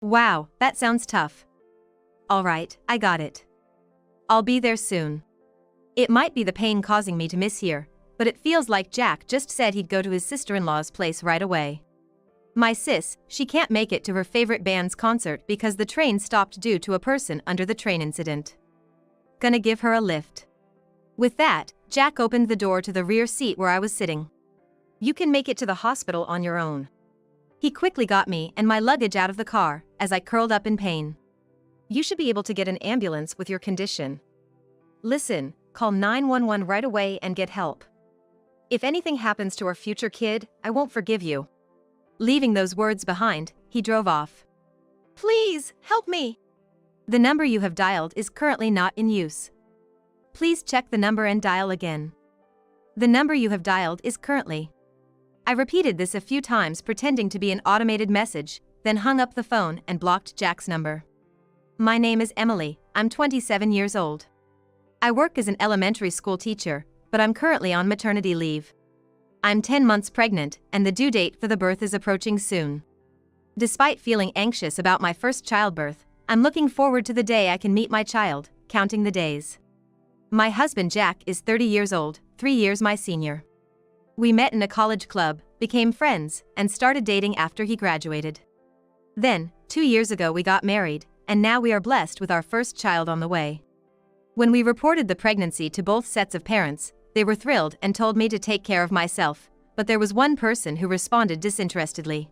Wow, that sounds tough. Alright, I got it. I'll be there soon. It might be the pain causing me to miss here, but it feels like Jack just said he'd go to his sister-in-law's place right away. My sis, she can't make it to her favorite band's concert because the train stopped due to a person under the train incident. Gonna give her a lift. With that, Jack opened the door to the rear seat where I was sitting. You can make it to the hospital on your own. He quickly got me and my luggage out of the car as I curled up in pain. You should be able to get an ambulance with your condition. Listen, call 911 right away and get help. If anything happens to our future kid, I won't forgive you. Leaving those words behind, he drove off. Please, help me. The number you have dialed is currently not in use. Please check the number and dial again. The number you have dialed is currently. I repeated this a few times pretending to be an automated message, then hung up the phone and blocked Jack's number. My name is Emily, I'm 27 years old. I work as an elementary school teacher, but I'm currently on maternity leave. I'm 10 months pregnant, and the due date for the birth is approaching soon. Despite feeling anxious about my first childbirth, I'm looking forward to the day I can meet my child, counting the days. My husband Jack is 30 years old, 3 years my senior. We met in a college club, became friends, and started dating after he graduated. Then, 2 years ago we got married, and now we are blessed with our first child on the way. When we reported the pregnancy to both sets of parents, they were thrilled and told me to take care of myself, but there was one person who responded disinterestedly.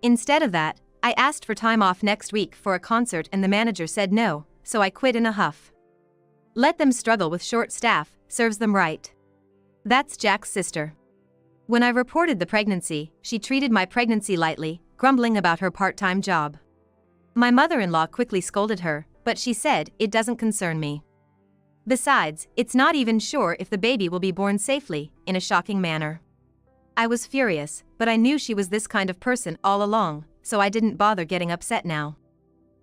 Instead of that, I asked for time off next week for a concert and the manager said no, so I quit in a huff. Let them struggle with short staff, serves them right. That's Jack's sister. When I reported the pregnancy, she treated my pregnancy lightly, grumbling about her part-time job. My mother-in-law quickly scolded her, but she said, it doesn't concern me. Besides, it's not even sure if the baby will be born safely, in a shocking manner. I was furious, but I knew she was this kind of person all along, so I didn't bother getting upset now.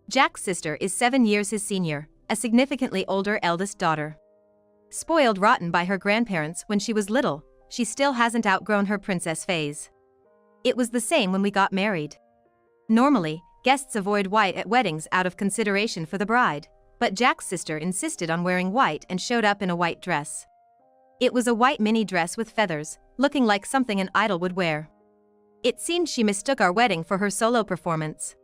Jack's sister is 7 years his senior, a significantly older eldest daughter. Spoiled rotten by her grandparents when she was little, she still hasn't outgrown her princess phase. It was the same when we got married. Normally, guests avoid white at weddings out of consideration for the bride, but Jack's sister insisted on wearing white and showed up in a white dress. It was a white mini dress with feathers, looking like something an idol would wear. It seemed she mistook our wedding for her solo performance.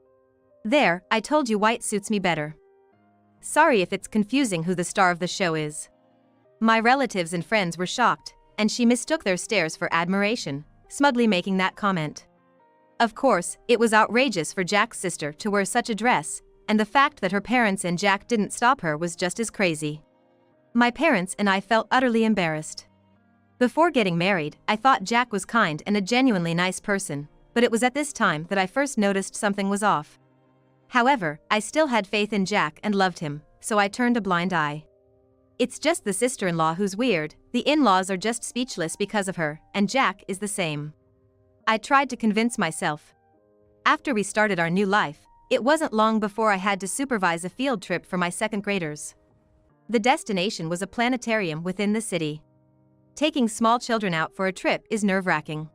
There, I told you white suits me better. Sorry if it's confusing who the star of the show is. My relatives and friends were shocked, and she mistook their stares for admiration, smugly making that comment. Of course, it was outrageous for Jack's sister to wear such a dress, and the fact that her parents and Jack didn't stop her was just as crazy. My parents and I felt utterly embarrassed. Before getting married, I thought Jack was kind and a genuinely nice person, but it was at this time that I first noticed something was off. However, I still had faith in Jack and loved him, so I turned a blind eye. It's just the sister-in-law who's weird, the in-laws are just speechless because of her, and Jack is the same. I tried to convince myself. After we started our new life, it wasn't long before I had to supervise a field trip for my second graders. The destination was a planetarium within the city. Taking small children out for a trip is nerve-wracking.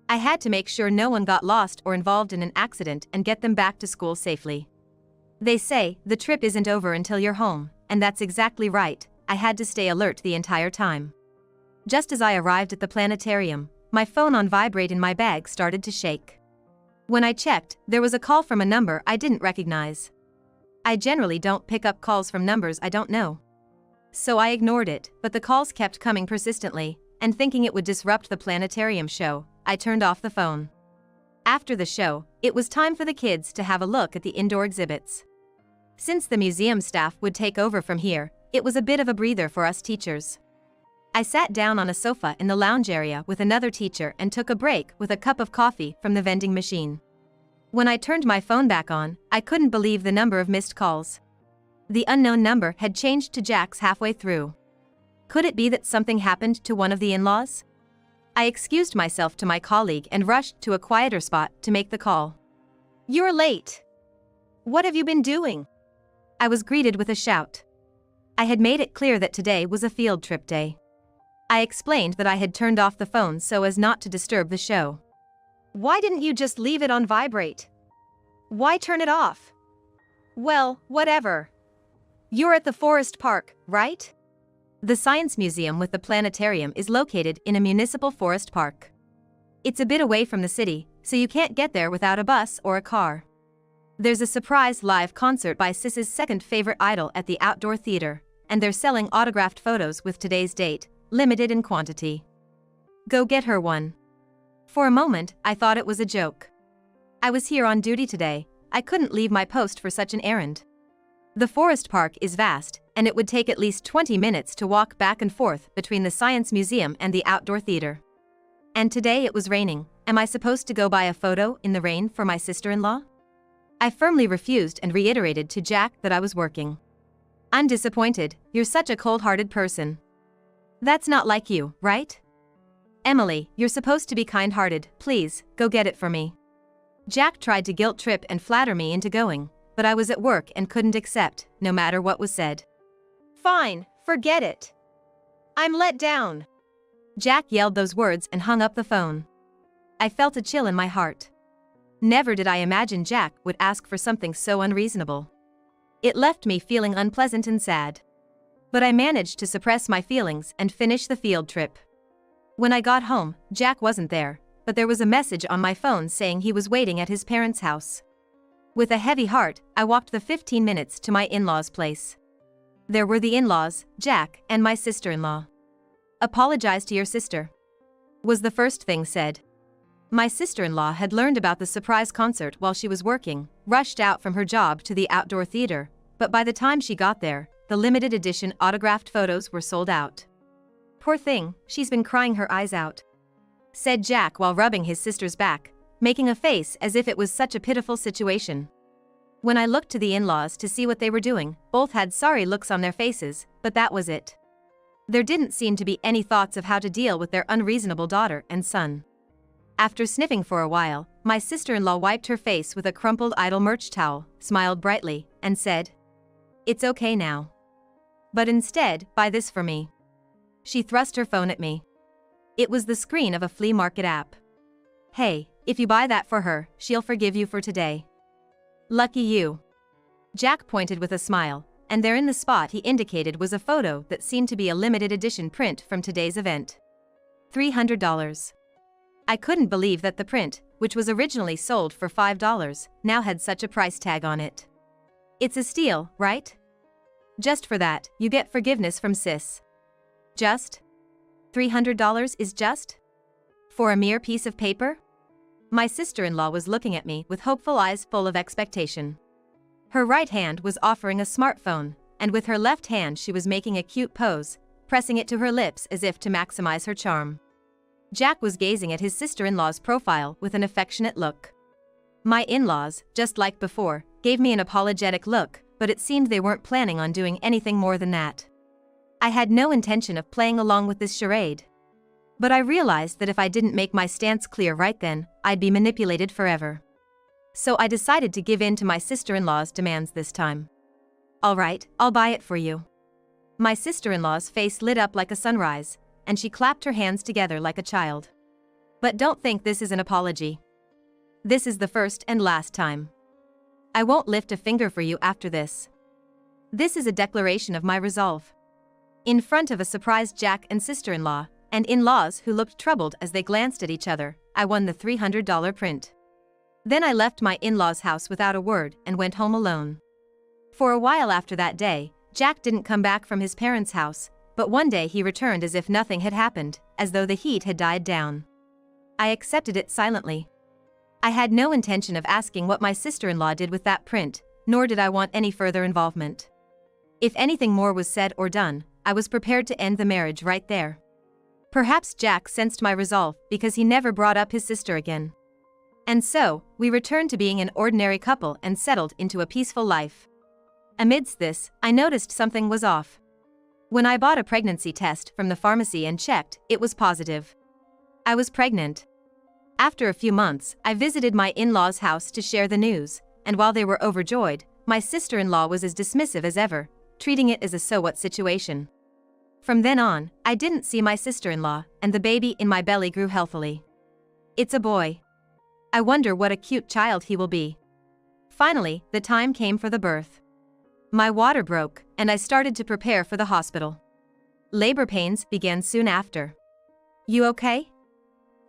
I had to make sure no one got lost or involved in an accident and get them back to school safely. They say, the trip isn't over until you're home, and that's exactly right. I had to stay alert the entire time. Just as I arrived at the planetarium, my phone on vibrate in my bag started to shake. When I checked, there was a call from a number I didn't recognize. I generally don't pick up calls from numbers I don't know. So I ignored it, but the calls kept coming persistently, and thinking it would disrupt the planetarium show, I turned off the phone. After the show, it was time for the kids to have a look at the indoor exhibits. Since the museum staff would take over from here, it was a bit of a breather for us teachers. I sat down on a sofa in the lounge area with another teacher and took a break with a cup of coffee from the vending machine. When I turned my phone back on, I couldn't believe the number of missed calls. The unknown number had changed to Jack's halfway through. Could it be that something happened to one of the in-laws? I excused myself to my colleague and rushed to a quieter spot to make the call. You're late. What have you been doing? I was greeted with a shout. I had made it clear that today was a field trip day. I explained that I had turned off the phone so as not to disturb the show. Why didn't you just leave it on vibrate? Why turn it off? Well, whatever. You're at the forest park, right? The science museum with the planetarium is located in a municipal forest park. It's a bit away from the city, so you can't get there without a bus or a car. There's a surprise live concert by Sis's second favorite idol at the outdoor theater, and they're selling autographed photos with today's date, limited in quantity. Go get her one. For a moment, I thought it was a joke. I was here on duty today, I couldn't leave my post for such an errand. The forest park is vast, and it would take at least 20 minutes to walk back and forth between the science museum and the outdoor theater. And today it was raining. Am I supposed to go buy a photo in the rain for my sister-in-law? I firmly refused and reiterated to Jack that I was working. I'm disappointed, you're such a cold-hearted person. That's not like you, right? Emily, you're supposed to be kind-hearted, please, go get it for me. Jack tried to guilt-trip and flatter me into going, but I was at work and couldn't accept, no matter what was said. Fine, forget it. I'm let down. Jack yelled those words and hung up the phone. I felt a chill in my heart. Never did I imagine Jack would ask for something so unreasonable. It left me feeling unpleasant and sad. But I managed to suppress my feelings and finish the field trip. When I got home, Jack wasn't there, but there was a message on my phone saying he was waiting at his parents' house. With a heavy heart, I walked the 15 minutes to my in-laws' place. There were the in-laws, Jack, and my sister-in-law. Apologize to your sister, was the first thing said. My sister-in-law had learned about the surprise concert while she was working, rushed out from her job to the outdoor theater, but by the time she got there, the limited edition autographed photos were sold out. Poor thing, she's been crying her eyes out, said Jack while rubbing his sister's back, making a face as if it was such a pitiful situation. When I looked to the in-laws to see what they were doing, both had sorry looks on their faces, but that was it. There didn't seem to be any thoughts of how to deal with their unreasonable daughter and son. After sniffing for a while, my sister-in-law wiped her face with a crumpled idol merch towel, smiled brightly, and said, "It's okay now. But instead, buy this for me." She thrust her phone at me. It was the screen of a flea market app. "Hey, if you buy that for her, she'll forgive you for today." Lucky you. Jack pointed with a smile, and there in the spot he indicated was a photo that seemed to be a limited edition print from today's event. $300. I couldn't believe that the print, which was originally sold for $5, now had such a price tag on it. It's a steal, right? Just for that, you get forgiveness from Sis. Just? $300 is just? For a mere piece of paper? My sister-in-law was looking at me with hopeful eyes full of expectation. Her right hand was offering a smartphone, and with her left hand she was making a cute pose, pressing it to her lips as if to maximize her charm. Jack was gazing at his sister-in-law's profile with an affectionate look. My in-laws, just like before, gave me an apologetic look, but it seemed they weren't planning on doing anything more than that. I had no intention of playing along with this charade. But I realized that if I didn't make my stance clear right then, I'd be manipulated forever. So I decided to give in to my sister-in-law's demands this time. "All right, I'll buy it for you." My sister-in-law's face lit up like a sunrise, and she clapped her hands together like a child. "But don't think this is an apology. This is the first and last time. I won't lift a finger for you after this. This is a declaration of my resolve." In front of a surprised Jack and sister-in-law, and in-laws who looked troubled as they glanced at each other, I won the $300 print. Then I left my in-laws' house without a word and went home alone. For a while after that day, Jack didn't come back from his parents' house, but one day he returned as if nothing had happened, as though the heat had died down. I accepted it silently. I had no intention of asking what my sister-in-law did with that print, nor did I want any further involvement. If anything more was said or done, I was prepared to end the marriage right there. Perhaps Jack sensed my resolve because he never brought up his sister again. And so, we returned to being an ordinary couple and settled into a peaceful life. Amidst this, I noticed something was off. When I bought a pregnancy test from the pharmacy and checked, it was positive. I was pregnant. After a few months, I visited my in-laws' house to share the news, and while they were overjoyed, my sister-in-law was as dismissive as ever, treating it as a so-what situation. From then on, I didn't see my sister-in-law, and the baby in my belly grew healthily. It's a boy. I wonder what a cute child he will be. Finally, the time came for the birth. My water broke, and I started to prepare for the hospital. Labor pains began soon after. You okay?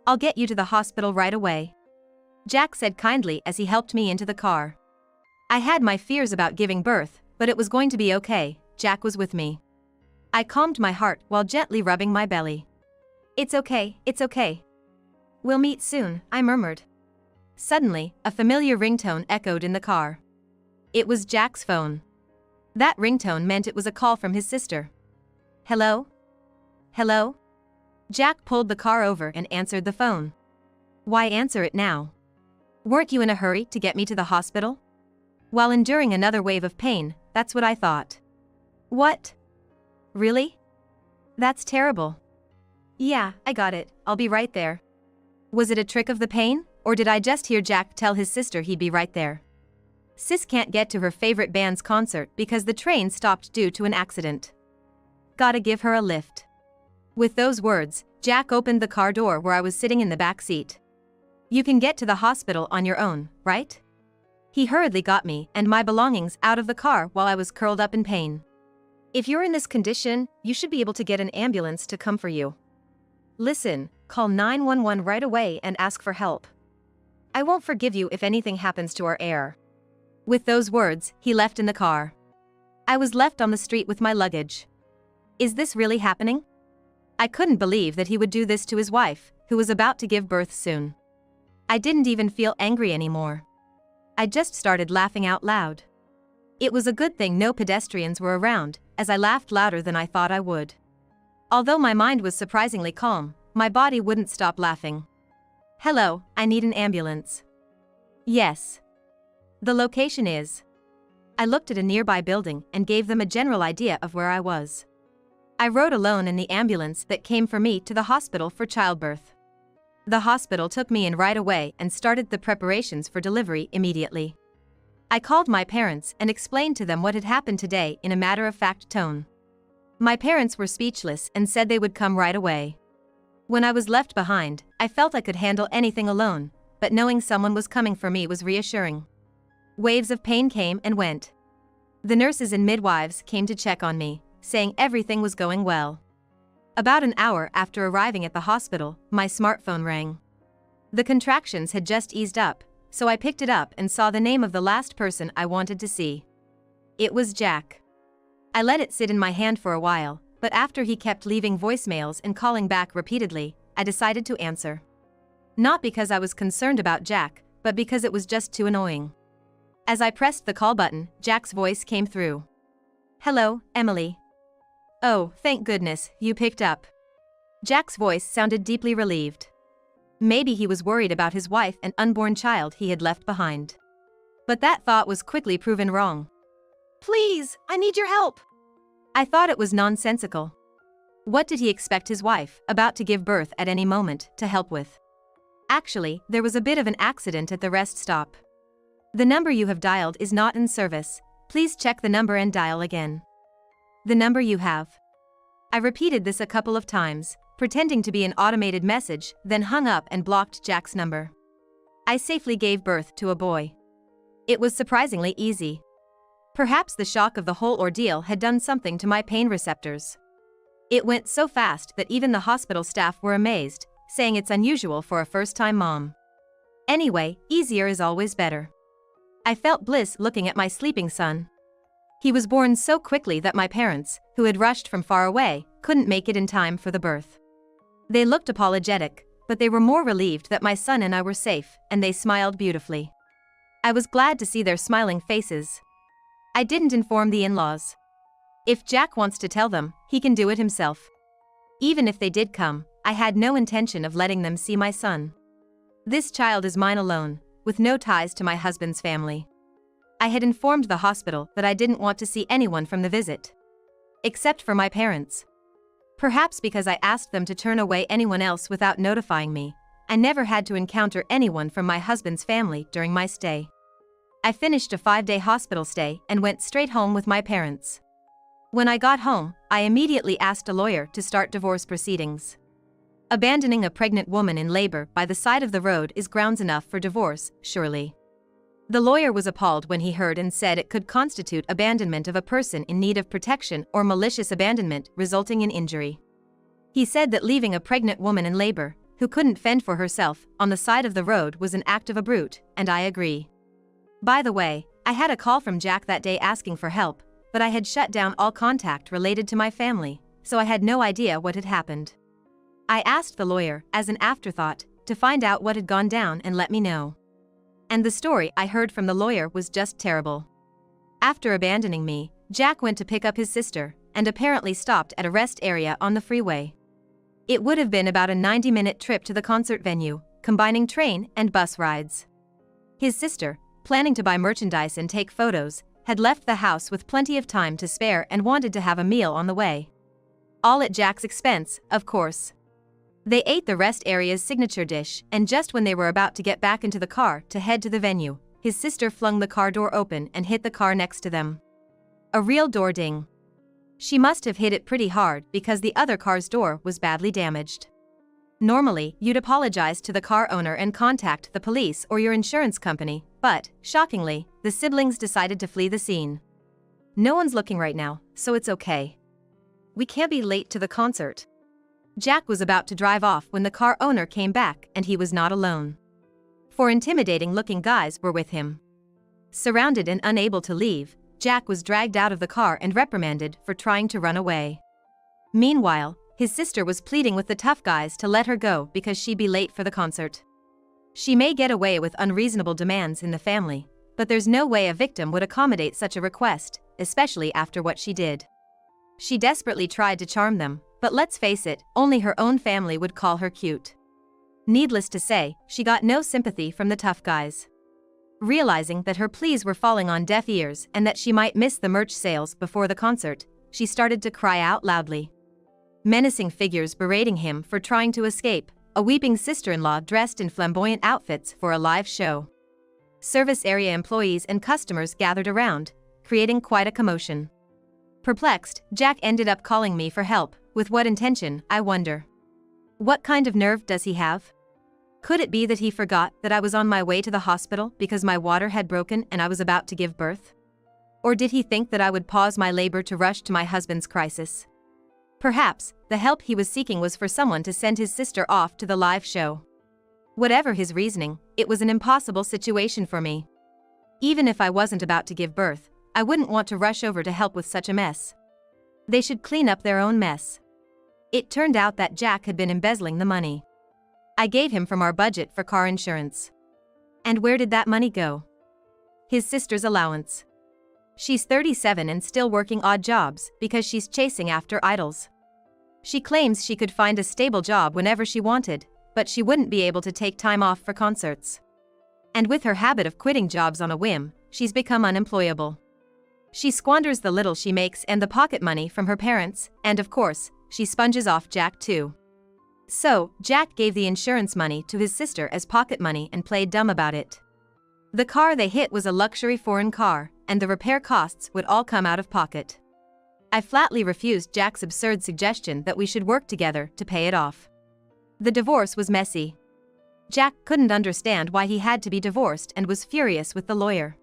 I'll get you to the hospital right away, Jack said kindly as he helped me into the car. I had my fears about giving birth, but it was going to be okay. Jack was with me. I calmed my heart while gently rubbing my belly. It's okay, it's okay. We'll meet soon, I murmured. Suddenly, a familiar ringtone echoed in the car. It was Jack's phone. That ringtone meant it was a call from his sister. Hello? Hello? Jack pulled the car over and answered the phone. Why answer it now? Weren't you in a hurry to get me to the hospital? While enduring another wave of pain, that's what I thought. What? Really? That's terrible. Yeah, I got it, I'll be right there. Was it a trick of the pain, or did I just hear Jack tell his sister he'd be right there? Sis can't get to her favorite band's concert because the train stopped due to an accident. Gotta give her a lift. With those words, Jack opened the car door where I was sitting in the back seat. You can get to the hospital on your own, right? He hurriedly got me and my belongings out of the car while I was curled up in pain. If you're in this condition, you should be able to get an ambulance to come for you. Listen, call 911 right away and ask for help. I won't forgive you if anything happens to our heir. With those words, he left in the car. I was left on the street with my luggage. Is this really happening? I couldn't believe that he would do this to his wife, who was about to give birth soon. I didn't even feel angry anymore. I just started laughing out loud. It was a good thing no pedestrians were around, as I laughed louder than I thought I would. Although my mind was surprisingly calm, my body wouldn't stop laughing. Hello, I need an ambulance. Yes. The location is. I looked at a nearby building and gave them a general idea of where I was. I rode alone in the ambulance that came for me to the hospital for childbirth. The hospital took me in right away and started the preparations for delivery immediately. I called my parents and explained to them what had happened today in a matter-of-fact tone. My parents were speechless and said they would come right away. When I was left behind, I felt I could handle anything alone, but knowing someone was coming for me was reassuring. Waves of pain came and went. The nurses and midwives came to check on me, saying everything was going well. About an hour after arriving at the hospital, my smartphone rang. The contractions had just eased up, so I picked it up and saw the name of the last person I wanted to see. It was Jack. I let it sit in my hand for a while, but after he kept leaving voicemails and calling back repeatedly, I decided to answer. Not because I was concerned about Jack, but because it was just too annoying. As I pressed the call button, Jack's voice came through. Hello, Emily. Oh, thank goodness, you picked up. Jack's voice sounded deeply relieved. Maybe he was worried about his wife and unborn child he had left behind. But that thought was quickly proven wrong. Please, I need your help. I thought it was nonsensical. What did he expect his wife, about to give birth at any moment, to help with? Actually, there was a bit of an accident at the rest stop. The number you have dialed is not in service. Please check the number and dial again. The number you have. I repeated this a couple of times, pretending to be an automated message, then hung up and blocked Jack's number. I safely gave birth to a boy. It was surprisingly easy. Perhaps the shock of the whole ordeal had done something to my pain receptors. It went so fast that even the hospital staff were amazed, saying it's unusual for a first-time mom. Anyway, easier is always better. I felt bliss looking at my sleeping son. He was born so quickly that my parents, who had rushed from far away, couldn't make it in time for the birth. They looked apologetic, but they were more relieved that my son and I were safe, and they smiled beautifully. I was glad to see their smiling faces. I didn't inform the in-laws. If Jack wants to tell them, he can do it himself. Even if they did come, I had no intention of letting them see my son. This child is mine alone, with no ties to my husband's family. I had informed the hospital that I didn't want to see anyone from the visit. Except for my parents. Perhaps because I asked them to turn away anyone else without notifying me, I never had to encounter anyone from my husband's family during my stay. I finished a 5-day hospital stay and went straight home with my parents. When I got home, I immediately asked a lawyer to start divorce proceedings. Abandoning a pregnant woman in labor by the side of the road is grounds enough for divorce, surely. The lawyer was appalled when he heard and said it could constitute abandonment of a person in need of protection or malicious abandonment resulting in injury. He said that leaving a pregnant woman in labor, who couldn't fend for herself, on the side of the road was an act of a brute, and I agree. By the way, I had a call from Jack that day asking for help, but I had shut down all contact related to my family, so I had no idea what had happened. I asked the lawyer, as an afterthought, to find out what had gone down and let me know. And the story I heard from the lawyer was just terrible. After abandoning me, Jack went to pick up his sister, and apparently stopped at a rest area on the freeway. It would have been about a 90-minute trip to the concert venue, combining train and bus rides. His sister, planning to buy merchandise and take photos, had left the house with plenty of time to spare and wanted to have a meal on the way. All at Jack's expense, of course. They ate the rest area's signature dish, and just when they were about to get back into the car to head to the venue, his sister flung the car door open and hit the car next to them. A real door ding. She must have hit it pretty hard because the other car's door was badly damaged. Normally, you'd apologize to the car owner and contact the police or your insurance company, but, shockingly, the siblings decided to flee the scene. No one's looking right now, so it's okay. We can't be late to the concert. Jack was about to drive off when the car owner came back, and he was not alone. 4 intimidating-looking guys were with him. Surrounded and unable to leave, Jack was dragged out of the car and reprimanded for trying to run away. Meanwhile, his sister was pleading with the tough guys to let her go because she'd be late for the concert. She may get away with unreasonable demands in the family, but there's no way a victim would accommodate such a request, especially after what she did. She desperately tried to charm them, but let's face it, only her own family would call her cute. Needless to say, she got no sympathy from the tough guys. Realizing that her pleas were falling on deaf ears and that she might miss the merch sales before the concert, she started to cry out loudly. Menacing figures berating him for trying to escape, a weeping sister-in-law dressed in flamboyant outfits for a live show. Service area employees and customers gathered around, creating quite a commotion. Perplexed, Jack ended up calling me for help. With what intention, I wonder? What kind of nerve does he have? Could it be that he forgot that I was on my way to the hospital because my water had broken and I was about to give birth? Or did he think that I would pause my labor to rush to my husband's crisis? Perhaps, the help he was seeking was for someone to send his sister off to the live show. Whatever his reasoning, it was an impossible situation for me. Even if I wasn't about to give birth, I wouldn't want to rush over to help with such a mess. They should clean up their own mess. It turned out that Jack had been embezzling the money I gave him from our budget for car insurance. And where did that money go? His sister's allowance. She's 37 and still working odd jobs because she's chasing after idols. She claims she could find a stable job whenever she wanted, but she wouldn't be able to take time off for concerts. And with her habit of quitting jobs on a whim, she's become unemployable. She squanders the little she makes and the pocket money from her parents, and of course, she sponges off Jack too. So, Jack gave the insurance money to his sister as pocket money and played dumb about it. The car they hit was a luxury foreign car, and the repair costs would all come out of pocket. I flatly refused Jack's absurd suggestion that we should work together to pay it off. The divorce was messy. Jack couldn't understand why he had to be divorced and was furious with the lawyer.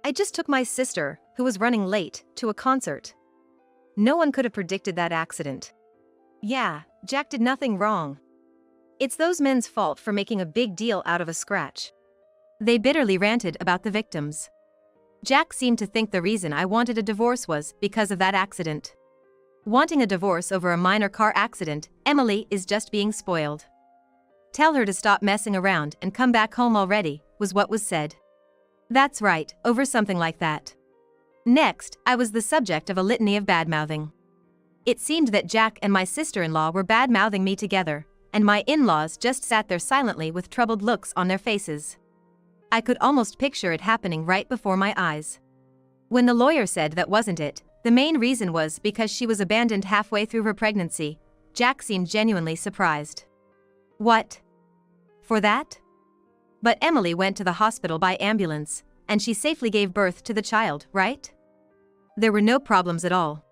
I just took my sister, who was running late, to a concert. No one could have predicted that accident. Yeah, Jack did nothing wrong. It's those men's fault for making a big deal out of a scratch. They bitterly ranted about the victims. Jack seemed to think the reason I wanted a divorce was because of that accident. Wanting a divorce over a minor car accident, Emily is just being spoiled. Tell her to stop messing around and come back home already, was what was said. That's right, over something like that. Next, I was the subject of a litany of badmouthing. It seemed that Jack and my sister-in-law were badmouthing me together, and my in-laws just sat there silently with troubled looks on their faces. I could almost picture it happening right before my eyes. When the lawyer said that wasn't it, the main reason was because she was abandoned halfway through her pregnancy, Jack seemed genuinely surprised. What? For that? But Emily went to the hospital by ambulance, and she safely gave birth to the child, right? There were no problems at all.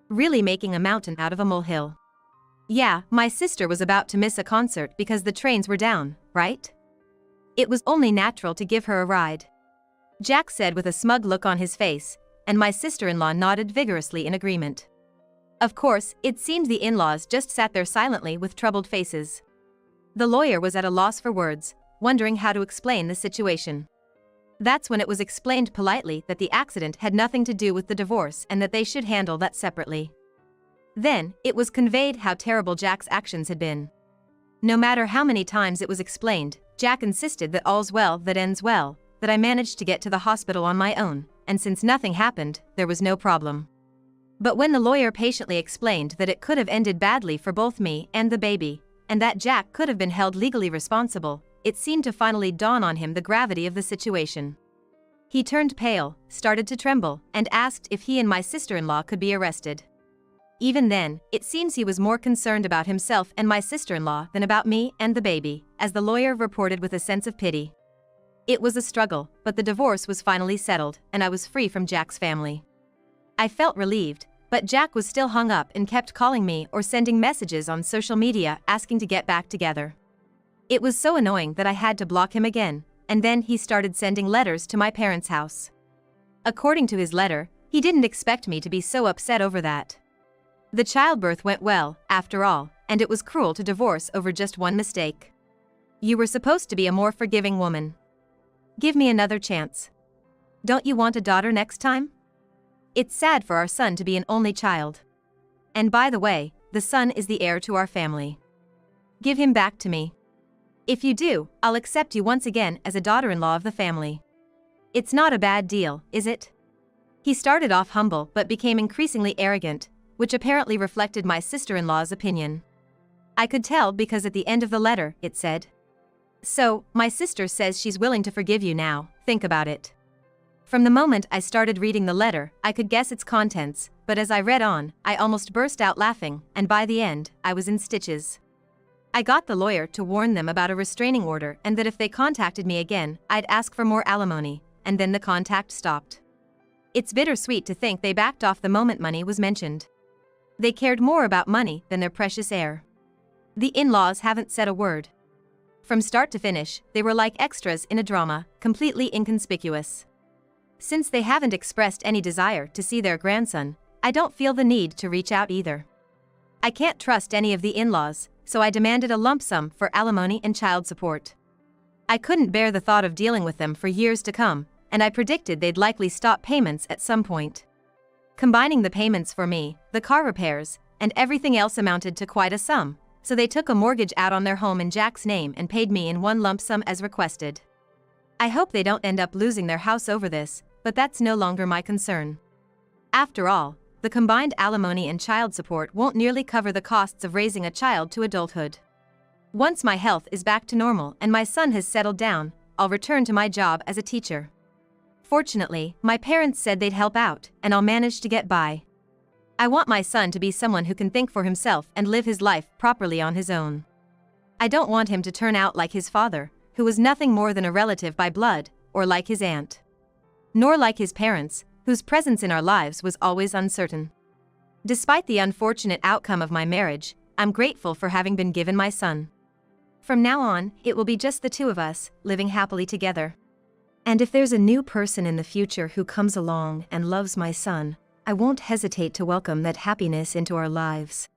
Really making a mountain out of a molehill. Yeah, my sister was about to miss a concert because the trains were down, right? It was only natural to give her a ride. Jack said with a smug look on his face, and my sister-in-law nodded vigorously in agreement. Of course, it seemed the in-laws just sat there silently with troubled faces. The lawyer was at a loss for words, wondering how to explain the situation. That's when it was explained politely that the accident had nothing to do with the divorce and that they should handle that separately. Then, it was conveyed how terrible Jack's actions had been. No matter how many times it was explained, Jack insisted that all's well that ends well, that I managed to get to the hospital on my own, and since nothing happened, there was no problem. But when the lawyer patiently explained that it could have ended badly for both me and the baby, and that Jack could have been held legally responsible, it seemed to finally dawn on him the gravity of the situation. He turned pale, started to tremble, and asked if he and my sister-in-law could be arrested. Even then, it seems he was more concerned about himself and my sister-in-law than about me and the baby, as the lawyer reported with a sense of pity. It was a struggle, but the divorce was finally settled, and I was free from Jack's family. I felt relieved, but Jack was still hung up and kept calling me or sending messages on social media asking to get back together. It was so annoying that I had to block him again, and then he started sending letters to my parents' house. According to his letter, he didn't expect me to be so upset over that. The childbirth went well, after all, and it was cruel to divorce over just one mistake. You were supposed to be a more forgiving woman. Give me another chance. Don't you want a daughter next time? It's sad for our son to be an only child. And by the way, the son is the heir to our family. Give him back to me. If you do, I'll accept you once again as a daughter-in-law of the family. It's not a bad deal, is it? He started off humble but became increasingly arrogant, which apparently reflected my sister-in-law's opinion. I could tell because at the end of the letter, it said, "So, my sister says she's willing to forgive you now, think about it." From the moment I started reading the letter, I could guess its contents, but as I read on, I almost burst out laughing, and by the end, I was in stitches. I got the lawyer to warn them about a restraining order and that if they contacted me again, I'd ask for more alimony, and then the contact stopped. It's bittersweet to think they backed off the moment money was mentioned. They cared more about money than their precious heir. The in-laws haven't said a word. From start to finish, they were like extras in a drama, completely inconspicuous. Since they haven't expressed any desire to see their grandson, I don't feel the need to reach out either. I can't trust any of the in-laws, so I demanded a lump sum for alimony and child support. I couldn't bear the thought of dealing with them for years to come, and I predicted they'd likely stop payments at some point. Combining the payments for me, the car repairs, and everything else amounted to quite a sum, so they took a mortgage out on their home in Jack's name and paid me in one lump sum as requested. I hope they don't end up losing their house over this, but that's no longer my concern. After all, the combined alimony and child support won't nearly cover the costs of raising a child to adulthood. Once my health is back to normal and my son has settled down, I'll return to my job as a teacher. Fortunately, my parents said they'd help out, and I'll manage to get by. I want my son to be someone who can think for himself and live his life properly on his own. I don't want him to turn out like his father, who was nothing more than a relative by blood, or like his aunt. Nor like his parents, whose presence in our lives was always uncertain. Despite the unfortunate outcome of my marriage, I'm grateful for having been given my son. From now on, it will be just the two of us, living happily together. And if there's a new person in the future who comes along and loves my son, I won't hesitate to welcome that happiness into our lives.